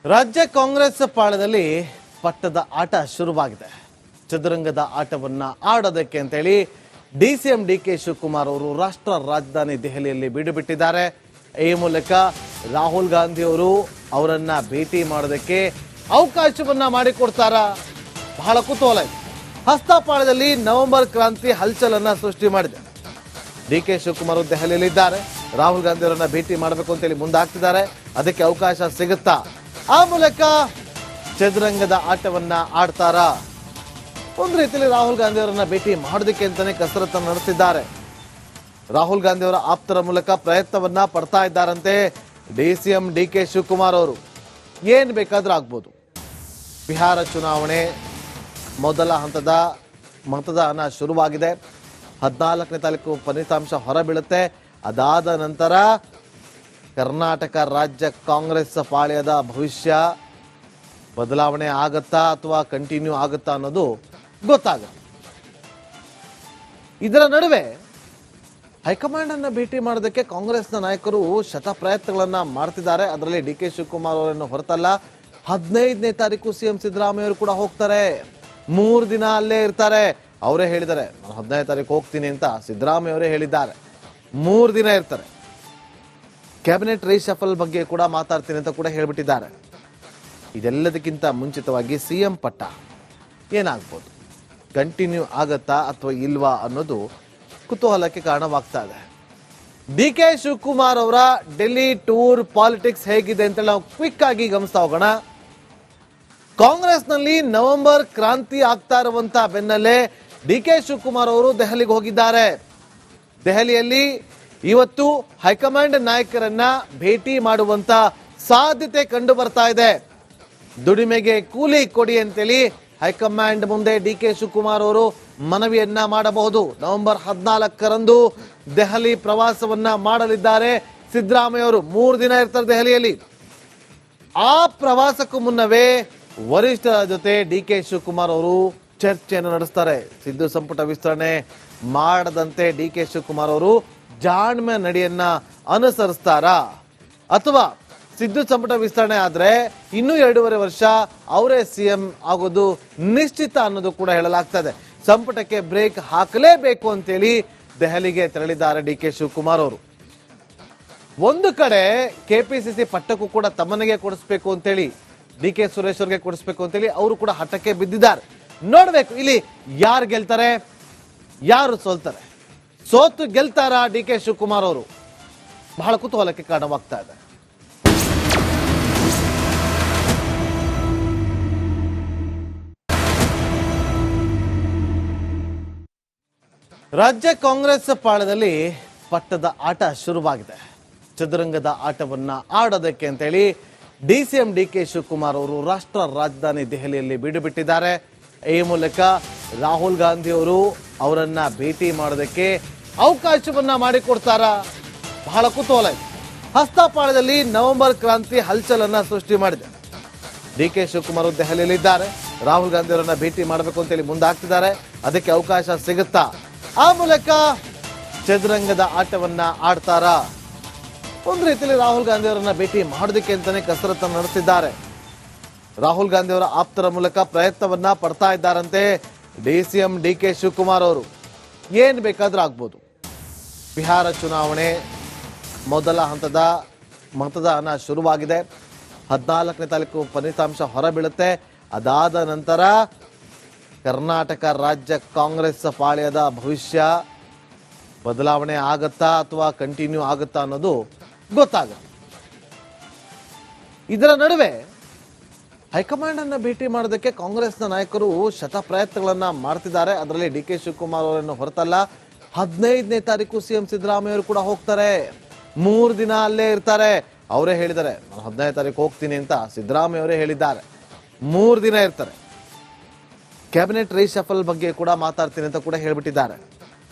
ರಾಜ್ಯ ಕಾಂಗ್ರೆಸ್ ಪಾಳದಲ್ಲಿ ಪಟ್ಟದ ಆಟ ಶುರುವಾಗಿದೆ. ಚದುರಂಗದ ಆಟವನ್ನ ಆಡೋದಕ್ಕೆ ಅಂತೇಳಿ ಡಿಸಿಎಂ ಡಿಕೆ ಶಿವಕುಮಾರ್ ಅವರು ರಾಷ್ಟ್ರ ರಾಜಧಾನಿ ದೆಹಲಿಯಲ್ಲಿ ಬೀಡು ಬಿಟ್ಟಿದ್ದಾರೆ. ಈ ಮೂಲಕ ರಾಹುಲ್ ಗಾಂಧಿ ಅವರು ಅವರನ್ನ ಭೇಟಿ ಮಾಡೋದಕ್ಕೆ ಅವಕಾಶವನ್ನ ಮಾಡಿಕೊಡ್ತಾರ. ಬಹಳ ಕುತೂಹಲ ಇದೆ. ಹಸ್ತಪಾಳದಲ್ಲಿ ನವೆಂಬರ್ ಕ್ರಾಂತಿ ಹಲ್ಚಲನ್ನ ಸೃಷ್ಟಿ ಮಾಡಿದೆ. ಡಿಕೆ ಶಿವಕುಮಾರ್ ದೆಹಲಿಯಲ್ಲಿದ್ದಾರೆ. ರಾಹುಲ್ ಗಾಂಧಿ ಅವರನ್ನ ಭೇಟಿ ಮಾಡಬೇಕು ಅಂತೇಳಿ ಮುಂದಾಗ್ತಿದ್ದಾರೆ. ಅದಕ್ಕೆ ಅವಕಾಶ ಸಿಗುತ್ತಾ? ಆ ಮೂಲಕ ಚದುರಂಗದ ಆಟವನ್ನ ಆಡ್ತಾರ. ಒಂದು ರೀತಿಯಲ್ಲಿ ರಾಹುಲ್ ಗಾಂಧಿ ಅವರನ್ನ ಭೇಟಿ ಮಾಡೋದಕ್ಕೆ ಅಂತಾನೆ ಕಸರತ್ತನ್ನು ನಡೆಸಿದ್ದಾರೆ. ರಾಹುಲ್ ಗಾಂಧಿ ಅವರ ಆಪ್ತರ ಮೂಲಕ ಪ್ರಯತ್ನವನ್ನ ಪಡ್ತಾ ಇದ್ದಾರಂತೆ ಡಿಸಿಎಂ ಡಿಕೆ ಶಿವಕುಮಾರ್ ಅವರು. ಏನ್ ಬೇಕಾದ್ರೂ ಆಗ್ಬೋದು. ಬಿಹಾರ ಚುನಾವಣೆ ಮೊದಲ ಹಂತದ ಮತದಾನ ಶುರುವಾಗಿದೆ. 14ನೇ ತಾರೀಕು ಫಲಿತಾಂಶ ಹೊರಬೀಳುತ್ತೆ. ಅದಾದ ನಂತರ ಕರ್ನಾಟಕ ರಾಜ್ಯ ಕಾಂಗ್ರೆಸ್ ಪಾಳ್ಯದ ಭವಿಷ್ಯ ಬದಲಾವಣೆ ಆಗತ್ತಾ ಅಥವಾ ಕಂಟಿನ್ಯೂ ಆಗುತ್ತಾ ಅನ್ನೋದು ಗೊತ್ತಾಗುತ್ತೆ. ಇದರ ನಡುವೆ ಹೈಕಮಾಂಡ್ ಅನ್ನ ಭೇಟಿ ಮಾಡೋದಕ್ಕೆ ಕಾಂಗ್ರೆಸ್ನ ನಾಯಕರು ಶತ ಪ್ರಯತ್ನಗಳನ್ನ ಮಾಡ್ತಿದ್ದಾರೆ. ಅದರಲ್ಲಿ ಡಿಕೆ ಶಿವಕುಮಾರ್ ಅವರನ್ನು ಹೊರತಲ್ಲ, 15ನೇ ತಾರೀಕು ಸಿಎಂ ಸಿದ್ದರಾಮಯ್ಯ ಅವರು ಕೂಡ ಹೋಗ್ತಾರೆ. 3 ದಿನ ಅಲ್ಲೇ ಇರ್ತಾರೆ. ಅವರೇ ಹೇಳಿದ್ದಾರೆ, ನಾನು 15ನೇ ತಾರೀಕು ಹೋಗ್ತೀನಿ ಅಂತ ಸಿದ್ದರಾಮಯ್ಯ ಅವರೇ ಹೇಳಿದ್ದಾರೆ. 3 ದಿನ ಇರ್ತಾರೆ. ಕ್ಯಾಬಿನೆಟ್ ರೀಶಫಲ್ ಬಗ್ಗೆ ಕೂಡ ಮಾತಾಡ್ತೀನಿ ಅಂತ ಕೂಡ ಹೇಳ್ಬಿಟ್ಟಿದ್ದಾರೆ. ಇದೆಲ್ಲದಕ್ಕಿಂತ ಮುಂಚಿತವಾಗಿ ಸಿಎಂ ಪಟ್ಟ ಏನಾಗ್ಬೋದು, ಕಂಟಿನ್ಯೂ ಆಗತ್ತಾ ಅಥವಾ ಇಲ್ವಾ ಅನ್ನೋದು ಕುತೂಹಲಕ್ಕೆ ಕಾರಣವಾಗ್ತಾ ಇದೆ. ಡಿಕೆ ಶಿವಕುಮಾರ್ ಅವರ ಡೆಲ್ಲಿ ಟೂರ್ ಪಾಲಿಟಿಕ್ಸ್ ಹೇಗಿದೆ ಅಂತ ನಾವು ಕ್ವಿಕ್ ಆಗಿ ಗಮನಿಸ್ತಾ ಹೋಗೋಣ. ಕಾಂಗ್ರೆಸ್ನಲ್ಲಿ ನವೆಂಬರ್ ಕ್ರಾಂತಿ ಆಗ್ತಾ ಇರುವಂತ ಬೆನ್ನಲ್ಲೇ ಡಿಕೆ ಶಿವಕುಮಾರ್ ಅವರು ದೆಹಲಿಗೆ ಹೋಗಿದ್ದಾರೆ. ದೆಹಲಿಯಲ್ಲಿ ಇವತ್ತು ಹೈಕಮಾಂಡ್ ನಾಯಕರನ್ನ ಭೇಟಿ ಮಾಡುವಂತ ಸಾಧ್ಯತೆ ಕಂಡು ಬರ್ತಾ ಇದೆ. ದುಡಿಮೆಗೆ ಕೂಲಿ ಕೊಡಿ ಅಂತೇಳಿ ಹೈಕಮಾಂಡ್ ಮುಂದೆ ಡಿಕೆ ಶಿವಕುಮಾರ್ ಅವರು ಮನವಿಯನ್ನ ಮಾಡಬಹುದು. ನವೆಂಬರ್ 14ರಂದು ದೆಹಲಿ ಪ್ರವಾಸವನ್ನ ಮಾಡಲಿದ್ದಾರೆ ಸಿದ್ದರಾಮಯ್ಯ ಅವರು. 3 ದಿನ ಇರ್ತಾರೆ ದೆಹಲಿಯಲ್ಲಿ. ಆ ಪ್ರವಾಸಕ್ಕೂ ಮುನ್ನವೇ ವರಿಷ್ಠರ ಜೊತೆ ಡಿಕೆ ಶಿವಕುಮಾರ್ ಅವರು ಚರ್ಚೆಯನ್ನು ನಡೆಸ್ತಾರೆ. ಸಿದ್ದು ಸಂಪುಟ ವಿಸ್ತರಣೆ ಮಾಡದಂತೆ ಡಿಕೆ ಶಿವಕುಮಾರ್ ಅವರು ಜಾಣ್ಮೆ ನಡೆಯನ್ನ ಅನುಸರಿಸ್ತಾರಾ ಅಥವಾ ಸಿದ್ದು ಸಂಪುಟ ವಿಸ್ತರಣೆ ಆದ್ರೆ ಇನ್ನೂ 2.5 ವರ್ಷ ಅವರೇ ಸಿಎಂ ಆಗೋದು ನಿಶ್ಚಿತ ಅನ್ನೋದು ಕೂಡ ಹೇಳಲಾಗ್ತದೆ. ಸಂಪುಟಕ್ಕೆ ಬ್ರೇಕ್ ಹಾಕಲೇಬೇಕು ಅಂತೇಳಿ ದೆಹಲಿಗೆ ತೆರಳಿದ್ದಾರೆ ಡಿಕೆ ಶಿವಕುಮಾರ್ ಅವರು. ಒಂದು ಕಡೆ ಕೆಪಿಸಿಸಿ ಪಟ್ಟಕ್ಕೂ ಕೂಡ ತಮ್ಮನಿಗೆ ಕೊಡಿಸ್ಬೇಕು ಅಂತೇಳಿ, ಡಿಕೆ ಸುರೇಶ್ ಅವರಿಗೆ ಕೊಡಿಸ್ಬೇಕು ಅಂತೇಳಿ ಅವರು ಕೂಡ ಹಠಕ್ಕೆ ಬಿದ್ದಿದ್ದಾರೆ. ನೋಡ್ಬೇಕು ಇಲ್ಲಿ ಯಾರು ಗೆಲ್ತಾರೆ, ಯಾರು ಸೋಲ್ತಾರೆ. ಸೋತು ಗೆಲ್ತಾರ ಡಿಕೆ ಶಿವಕುಮಾರ್ ಅವರು? ಬಹಳ ಕುತೂಹಲಕ್ಕೆ ಕಾರಣವಾಗ್ತಾ ಇದೆ. ರಾಜ್ಯ ಕಾಂಗ್ರೆಸ್ ಪಾಳದಲ್ಲಿ ಪಟ್ಟದ ಆಟ ಶುರುವಾಗಿದೆ. ಚದುರಂಗದ ಆಟವನ್ನ ಆಡೋದಕ್ಕೆ ಅಂತೇಳಿ ಡಿಸಿಎಂ ಡಿಕೆ ಶಿವಕುಮಾರ್ ಅವರು ರಾಷ್ಟ್ರ ರಾಜಧಾನಿ ದೆಹಲಿಯಲ್ಲಿ ಬೀಡು ಬಿಟ್ಟಿದ್ದಾರೆ. ಈ ಮೂಲಕ ರಾಹುಲ್ ಗಾಂಧಿ ಅವರು ಅವರನ್ನ ಭೇಟಿ ಮಾಡೋದಕ್ಕೆ ಅವಕಾಶವನ್ನ ಮಾಡಿಕೊಡ್ತಾರ. ಬಹಳ ಕುತೂಹಲ ಇದೆ. ಹಸ್ತಪಾಳದಲ್ಲಿ ನವೆಂಬರ್ ಕ್ರಾಂತಿ ಹಲ್ಚಲನ್ನ ಸೃಷ್ಟಿ ಮಾಡಿದೆ. ಡಿಕೆ ಶಿವಕುಮಾರ್ ದೆಹಲಿಯಲ್ಲಿದ್ದಾರೆ. ರಾಹುಲ್ ಗಾಂಧಿ ಅವರನ್ನ ಭೇಟಿ ಮಾಡಬೇಕು ಅಂತೇಳಿ ಮುಂದಾಗ್ತಿದ್ದಾರೆ. ಅದಕ್ಕೆ ಅವಕಾಶ ಸಿಗುತ್ತಾ? ಆ ಮೂಲಕ ಚದುರಂಗದ ಆಟವನ್ನ ಆಡ್ತಾರ. ಒಂದು ರೀತಿಯಲ್ಲಿ ರಾಹುಲ್ ಗಾಂಧಿ ಅವರನ್ನ ಭೇಟಿ ಮಾಡೋದಕ್ಕೆ ಅಂತಾನೆ ಕಸರತ್ತನ್ನು ನಡೆಸಿದ್ದಾರೆ. ರಾಹುಲ್ ಗಾಂಧಿ ಅವರ ಆಪ್ತರ ಮೂಲಕ ಪ್ರಯತ್ನವನ್ನ ಪಡ್ತಾ ಇದ್ದಾರಂತೆ ಡಿಸಿಎಂ ಡಿಕೆ ಶಿವಕುಮಾರ್ ಅವರು. ಏನ್ ಬೇಕಾದ್ರೂ ಆಗ್ಬೋದು. ಬಿಹಾರ ಚುನಾವಣೆ ಮೊದಲ ಹಂತದ ಮತದಾನ ಶುರುವಾಗಿದೆ. 14ನೇ ತಾರೀಕು ಫಲಿತಾಂಶ ಹೊರಬೀಳುತ್ತೆ. ಅದಾದ ನಂತರ ಕರ್ನಾಟಕ ರಾಜ್ಯ ಕಾಂಗ್ರೆಸ್ ಪಾಳ್ಯದ ಭವಿಷ್ಯ ಬದಲಾವಣೆ ಆಗತ್ತಾ ಅಥವಾ ಕಂಟಿನ್ಯೂ ಆಗುತ್ತಾ ಅನ್ನೋದು ಗೊತ್ತಾಗುತ್ತೆ. ಇದರ ನಡುವೆ ಹೈಕಮಾಂಡ್ ಅನ್ನ ಭೇಟಿ ಮಾಡೋದಕ್ಕೆ ಕಾಂಗ್ರೆಸ್ನ ನಾಯಕರು ಶತ ಪ್ರಯತ್ನಗಳನ್ನ ಮಾಡ್ತಿದ್ದಾರೆ. ಅದರಲ್ಲಿ ಡಿಕೆ ಶಿವಕುಮಾರ್ ಅವರನ್ನು ಹೊರತಲ್ಲ, 15ನೇ ತಾರೀಕು ಸಿಎಂ ಸಿದ್ದರಾಮಯ್ಯ ಅವರು ಕೂಡ ಹೋಗ್ತಾರೆ. 3 ದಿನ ಅಲ್ಲೇ ಇರ್ತಾರೆ. ಅವರೇ ಹೇಳಿದ್ದಾರೆ, ನಾನು 15ನೇ ತಾರೀಕು ಹೋಗ್ತೀನಿ ಅಂತ ಸಿದ್ದರಾಮಯ್ಯ ಅವರೇ ಹೇಳಿದ್ದಾರೆ. 3 ದಿನ ಇರ್ತಾರೆ. ಕ್ಯಾಬಿನೆಟ್ ರೀಶಫಲ್ ಬಗ್ಗೆ ಕೂಡ ಮಾತಾಡ್ತೀನಿ ಅಂತ ಕೂಡ ಹೇಳ್ಬಿಟ್ಟಿದ್ದಾರೆ.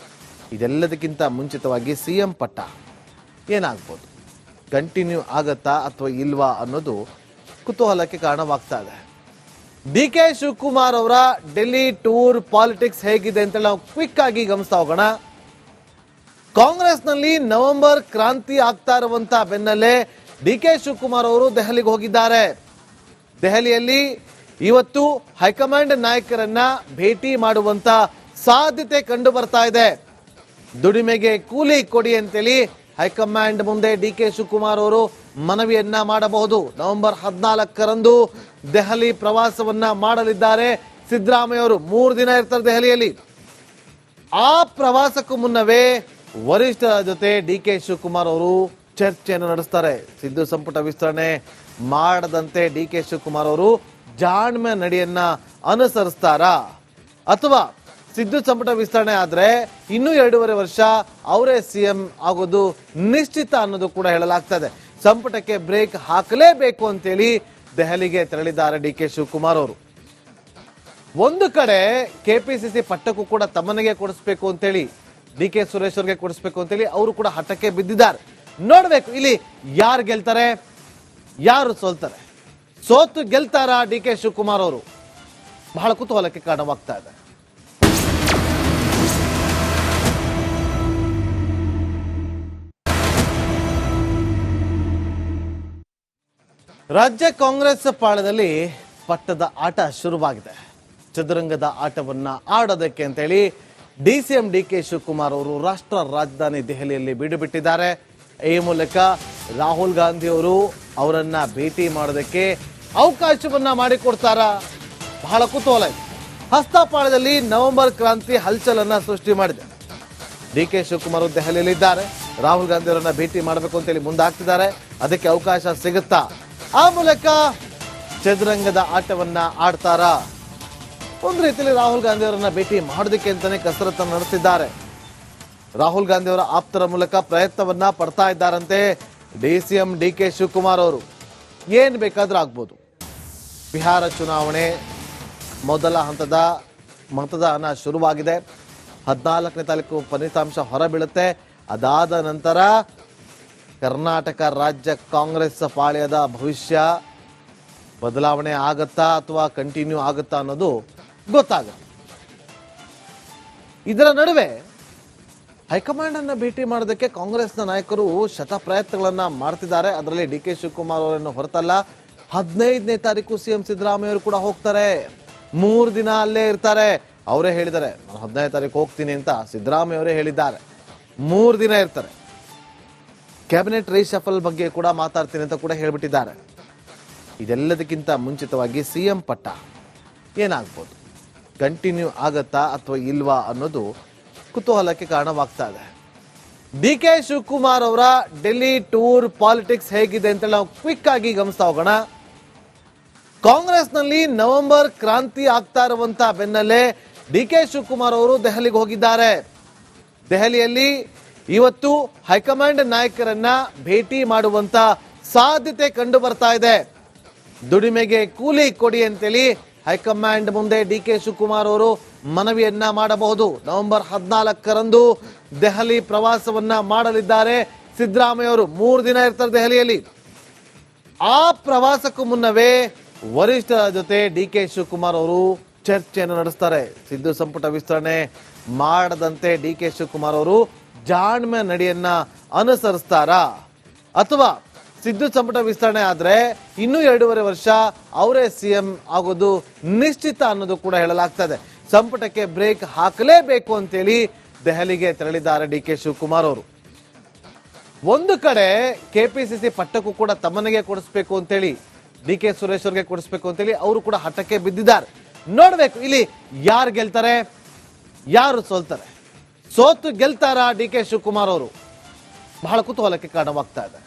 ಇದೆಲ್ಲದಕ್ಕಿಂತ ಮುಂಚಿತವಾಗಿ ಸಿಎಂ ಪಟ್ಟ ಏನಾಗ್ಬೋದು, ಕಂಟಿನ್ಯೂ ಆಗತ್ತಾ ಅಥವಾ ಇಲ್ವಾ ಅನ್ನೋದು ಕುತೂಹಲಕ್ಕೆ ಕಾರಣವಾಗ್ತಾ ಇದೆ. ಡಿಕೆ ಶಿವಕುಮಾರ್ ಅವರ ಡೆಲ್ಲಿ ಟೂರ್ ಪಾಲಿಟಿಕ್ಸ್ ಹೇಗಿದೆ ಅಂತ ನಾವು ಕ್ವಿಕ್ ಆಗಿ ಗಮನಿಸ್ತಾ ಹೋಗೋಣ. ಕಾಂಗ್ರೆಸ್ನಲ್ಲಿ ನವೆಂಬರ್ ಕ್ರಾಂತಿ ಆಗ್ತಾ ಇರುವಂತ ಬೆನ್ನಲ್ಲೇ ಡಿಕೆ ಶಿವಕುಮಾರ್ ಅವರು ದೆಹಲಿಗೆ ಹೋಗಿದ್ದಾರೆ. ದೆಹಲಿಯಲ್ಲಿ ಇವತ್ತು ಹೈಕಮಾಂಡ್ ನಾಯಕರನ್ನ ಭೇಟಿ ಮಾಡುವಂತ ಸಾಧ್ಯತೆ ಕಂಡು ಬರ್ತಾ ಇದೆ. ದುಡಿಮೆಗೆ ಕೂಲಿ ಕೊಡಿ ಅಂತೇಳಿ ಹೈಕಮಾಂಡ್ ಮುಂದೆ ಡಿಕೆ ಶಿವಕುಮಾರ್ ಅವರು ಮನವಿಯನ್ನ ಮಾಡಬಹುದು. ನವೆಂಬರ್ 14ರಂದು ದೆಹಲಿ ಪ್ರವಾಸವನ್ನ ಮಾಡಲಿದ್ದಾರೆ ಸಿದ್ದರಾಮಯ್ಯ ಅವರು. 3 ದಿನ ಇರ್ತಾರೆ ದೆಹಲಿಯಲ್ಲಿ. ಆ ಪ್ರವಾಸಕ್ಕೂ ಮುನ್ನವೇ ವರಿಷ್ಠರ ಜೊತೆ ಡಿಕೆ ಶಿವಕುಮಾರ್ ಅವರು ಚರ್ಚೆಯನ್ನು ನಡೆಸ್ತಾರೆ. ಸಿದ್ದು ಸಂಪುಟ ವಿಸ್ತರಣೆ ಮಾಡದಂತೆ ಡಿಕೆ ಶಿವಕುಮಾರ್ ಅವರು ಜಾಣ್ಮೆ ನಡೆಯನ್ನ ಅನುಸರಿಸ್ತಾರಾ, ಅಥವಾ ಸಿದ್ದು ಸಂಪುಟ ವಿಸ್ತರಣೆ ಆದ್ರೆ ಇನ್ನೂ 2.5 ವರ್ಷ ಅವರೇ ಸಿಎಂ ಆಗೋದು ನಿಶ್ಚಿತ ಅನ್ನೋದು ಕೂಡ ಹೇಳಲಾಗ್ತದೆ. ಸಂಪುಟಕ್ಕೆ ಬ್ರೇಕ್ ಹಾಕಲೇಬೇಕು ಅಂತೇಳಿ ದೆಹಲಿಗೆ ತೆರಳಿದ್ದಾರೆ ಡಿಕೆ ಶಿವಕುಮಾರ್ ಅವರು. ಒಂದು ಕಡೆ ಕೆಪಿಸಿಸಿ ಪಟ್ಟಕ್ಕೂ ಕೂಡ ತಮ್ಮನಿಗೆ ಕೊಡಿಸ್ಬೇಕು ಅಂತೇಳಿ, ಡಿಕೆ ಸುರೇಶ್ ಅವರಿಗೆ ಕೊಡಿಸ್ಬೇಕು ಅಂತೇಳಿ ಅವರು ಕೂಡ ಹಠಕ್ಕೆ ಬಿದ್ದಿದ್ದಾರೆ. ನೋಡ್ಬೇಕು ಇಲ್ಲಿ ಯಾರು ಗೆಲ್ತಾರೆ, ಯಾರು ಸೋಲ್ತಾರೆ. ಸೋತು ಗೆಲ್ತಾರ ಡಿಕೆ ಶಿವಕುಮಾರ್ ಅವರು, ಬಹಳ ಕುತೂಹಲಕ್ಕೆ ಕಾರಣವಾಗ್ತಾ ಇದೆ. ರಾಜ್ಯ ಕಾಂಗ್ರೆಸ್ ಪಾಳದಲ್ಲಿ ಪಟ್ಟದ ಆಟ ಶುರುವಾಗಿದೆ. ಚದುರಂಗದ ಆಟವನ್ನ ಆಡೋದಕ್ಕೆ ಅಂತೇಳಿ ಡಿಸಿಎಂ ಡಿಕೆ ಶಿವಕುಮಾರ್ ಅವರು ರಾಷ್ಟ್ರ ರಾಜಧಾನಿ ದೆಹಲಿಯಲ್ಲಿ ಬೀಡು ಬಿಟ್ಟಿದ್ದಾರೆ. ಈ ಮೂಲಕ ರಾಹುಲ್ ಗಾಂಧಿ ಅವರು ಅವರನ್ನ ಭೇಟಿ ಮಾಡೋದಕ್ಕೆ ಅವಕಾಶವನ್ನ ಮಾಡಿಕೊಡ್ತಾರ, ಬಹಳ ಕುತೂಹಲ ಇದೆ. ಹಸ್ತಪಾಳದಲ್ಲಿ ನವೆಂಬರ್ ಕ್ರಾಂತಿ ಹಲ್ಚಲನ್ನ ಸೃಷ್ಟಿ ಮಾಡಿದೆ. ಡಿಕೆ ಶಿವಕುಮಾರ್ ಅವರು ದೆಹಲಿಯಲ್ಲಿದ್ದಾರೆ. ರಾಹುಲ್ ಗಾಂಧಿ ಅವರನ್ನ ಭೇಟಿ ಮಾಡಬೇಕು ಅಂತೇಳಿ ಮುಂದಾಗ್ತಿದ್ದಾರೆ. ಅದಕ್ಕೆ ಅವಕಾಶ ಸಿಗುತ್ತಾ? ಆ ಮೂಲಕ ಚದುರಂಗದ ಆಟವನ್ನ ಆಡ್ತಾರ. ಒಂದು ರೀತಿಯಲ್ಲಿ ರಾಹುಲ್ ಗಾಂಧಿ ಅವರನ್ನ ಭೇಟಿ ಮಾಡೋದಕ್ಕೆ ಅಂತಾನೆ ಕಸರತ್ತನ್ನು ನಡೆಸಿದ್ದಾರೆ. ರಾಹುಲ್ ಗಾಂಧಿ ಅವರ ಆಪ್ತರ ಮೂಲಕ ಪ್ರಯತ್ನವನ್ನ ಪಡ್ತಾ ಇದ್ದಾರಂತೆ ಡಿಸಿಎಂ ಡಿಕೆ ಶಿವಕುಮಾರ್ ಅವರು. ಏನ್ ಬೇಕಾದ್ರೂ ಆಗ್ಬೋದು. ಬಿಹಾರ ಚುನಾವಣೆ ಮೊದಲ ಹಂತದ ಮತದಾನ ಶುರುವಾಗಿದೆ. 14ನೇ ತಾರೀಕು ಫಲಿತಾಂಶ ಹೊರಬೀಳುತ್ತೆ. ಅದಾದ ನಂತರ ಕರ್ನಾಟಕ ರಾಜ್ಯ ಕಾಂಗ್ರೆಸ್ ಪಾಳ್ಯದ ಭವಿಷ್ಯ ಬದಲಾವಣೆ ಆಗತ್ತಾ ಅಥವಾ ಕಂಟಿನ್ಯೂ ಆಗುತ್ತಾ ಅನ್ನೋದು ಗೊತ್ತಾಗುತ್ತೆ. ಇದರ ನಡುವೆ ಹೈಕಮಾಂಡ್ ಅನ್ನ ಭೇಟಿ ಮಾಡೋದಕ್ಕೆ ಕಾಂಗ್ರೆಸ್ನ ನಾಯಕರು ಶತ ಪ್ರಯತ್ನಗಳನ್ನ ಮಾಡ್ತಿದ್ದಾರೆ. ಅದರಲ್ಲಿ ಡಿಕೆ ಶಿವಕುಮಾರ್ ಅವರನ್ನು ಹೊರತಲ್ಲ, 15ನೇ ತಾರೀಕು ಸಿಎಂ ಸಿದ್ದರಾಮಯ್ಯ ಅವರು ಕೂಡ ಹೋಗ್ತಾರೆ. 3 ದಿನ ಅಲ್ಲೇ ಇರ್ತಾರೆ. ಅವರೇ ಹೇಳಿದ್ದಾರೆ, ನಾನು 15ನೇ ತಾರೀಕು ಹೋಗ್ತೀನಿ ಅಂತ ಸಿದ್ದರಾಮಯ್ಯ ಅವರೇ ಹೇಳಿದ್ದಾರೆ. 3 ದಿನ ಇರ್ತಾರೆ. ಕ್ಯಾಬಿನೆಟ್ ರೀಶಫಲ್ ಬಗ್ಗೆ ಕೂಡ ಮಾತಾಡ್ತೀನಿ ಅಂತ ಕೂಡ ಹೇಳ್ಬಿಟ್ಟಿದ್ದಾರೆ. ಇದೆಲ್ಲದಕ್ಕಿಂತ ಮುಂಚಿತವಾಗಿ ಸಿಎಂ ಪಟ್ಟ ಏನಾಗ್ಬೋದು, ಕಂಟಿನ್ಯೂ ಆಗತ್ತಾ ಅಥವಾ ಇಲ್ವಾ ಅನ್ನೋದು ಕುತೂಹಲಕ್ಕೆ ಕಾರಣವಾಗ್ತಾ ಇದೆ. ಡಿಕೆ ಶಿವಕುಮಾರ್ ಅವರ ಡೆಲ್ಲಿ ಟೂರ್ ಪಾಲಿಟಿಕ್ಸ್ ಹೇಗಿದೆ ಅಂತ ನಾವು ಕ್ವಿಕ್ ಆಗಿ ಗಮನಿಸ್ತಾ ಹೋಗೋಣ. ಕಾಂಗ್ರೆಸ್ನಲ್ಲಿ ನವೆಂಬರ್ ಕ್ರಾಂತಿ ಆಗ್ತಾ ಇರುವಂತ ಬೆನ್ನಲ್ಲೇ ಡಿಕೆ ಶಿವಕುಮಾರ್ ಅವರು ದೆಹಲಿಗೆ ಹೋಗಿದ್ದಾರೆ. ದೆಹಲಿಯಲ್ಲಿ ಇವತ್ತು ಹೈಕಮಾಂಡ್ ನಾಯಕರನ್ನ ಭೇಟಿ ಮಾಡುವಂತ ಸಾಧ್ಯತೆ ಕಂಡು ಬರ್ತಾ ಇದೆ. ದುಡಿಮೆಗೆ ಕೂಲಿ ಕೊಡಿ ಅಂತೇಳಿ ಹೈಕಮಾಂಡ್ ಮುಂದೆ ಡಿಕೆ ಶಿವಕುಮಾರ್ ಅವರು ಮನವಿಯನ್ನ ಮಾಡಬಹುದು. ನವೆಂಬರ್ 14ರಂದು ದೆಹಲಿ ಪ್ರವಾಸವನ್ನ ಮಾಡಲಿದ್ದಾರೆ ಸಿದ್ದರಾಮಯ್ಯ ಅವರು. 3 ದಿನ ಇರ್ತಾರೆ ದೆಹಲಿಯಲ್ಲಿ. ಆ ಪ್ರವಾಸಕ್ಕೂ ಮುನ್ನವೇ ವರಿಷ್ಠರ ಜೊತೆ ಡಿಕೆ ಶಿವಕುಮಾರ್ ಅವರು ಚರ್ಚೆಯನ್ನು ನಡೆಸ್ತಾರೆ. ಸಿದ್ದು ಸಂಪುಟ ವಿಸ್ತರಣೆ ಮಾಡದಂತೆ ಡಿಕೆ ಶಿವಕುಮಾರ್ ಅವರು ಜಾಣ್ಮೆ ನಡೆಯನ್ನ ಅನುಸರಿಸ್ತಾರಾ, ಅಥವಾ ಸಿದ್ದು ಸಂಪುಟ ವಿಸ್ತರಣೆ ಆದ್ರೆ ಇನ್ನೂ 2.5 ವರ್ಷ ಅವರೇ ಸಿಎಂ ಆಗೋದು ನಿಶ್ಚಿತ ಅನ್ನೋದು ಕೂಡ ಹೇಳಲಾಗ್ತದೆ. ಸಂಪುಟಕ್ಕೆ ಬ್ರೇಕ್ ಹಾಕಲೇಬೇಕು ಅಂತೇಳಿ ದೆಹಲಿಗೆ ತೆರಳಿದ್ದಾರೆ ಡಿಕೆ ಶಿವಕುಮಾರ್ ಅವರು. ಒಂದು ಕಡೆ ಕೆಪಿಸಿಸಿ ಪಟ್ಟಕ್ಕೂ ಕೂಡ ತಮ್ಮನಿಗೆ ಕೊಡಿಸ್ಬೇಕು ಅಂತೇಳಿ, ಡಿಕೆ ಸುರೇಶ್ ಅವರಿಗೆ ಕೊಡಿಸ್ಬೇಕು ಅಂತೇಳಿ ಅವರು ಕೂಡ ಹಠಕ್ಕೆ ಬಿದ್ದಿದ್ದಾರೆ. ನೋಡ್ಬೇಕು ಇಲ್ಲಿ ಯಾರು ಗೆಲ್ತಾರೆ, ಯಾರು ಸೋಲ್ತಾರೆ. ಸೋತು ಗೆಲ್ತಾರ ಡಿಕೆ ಶಿವಕುಮಾರ್ ಅವರು, ಬಹಳ ಕುತೂಹಲಕ್ಕೆ ಕಾರಣವಾಗ್ತಾ ಇದೆ.